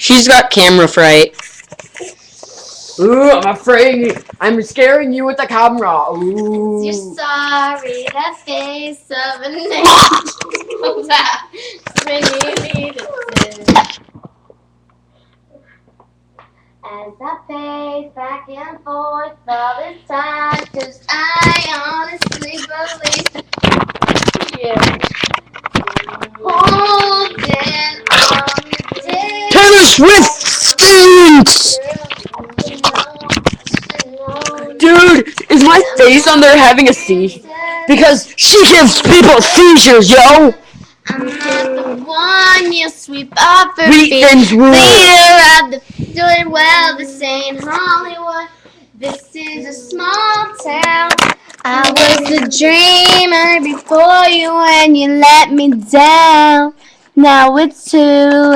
She's got camera fright. Ooh, I'm scaring you with the camera. Ooh. You're sorry, that face of an angel. As I pace back and forth all this time, 'cause I honestly believe, yeah, holding on the day. Taylor Swift stinks! Dude, is my face on there having a seizure? Because she gives people seizures, yo! I'm not the one you sweep off her Wheat feet. thins rule. Leader of the doing well, this ain't Hollywood. This is a small town. I was a dreamer before you when you let me down. Now it's too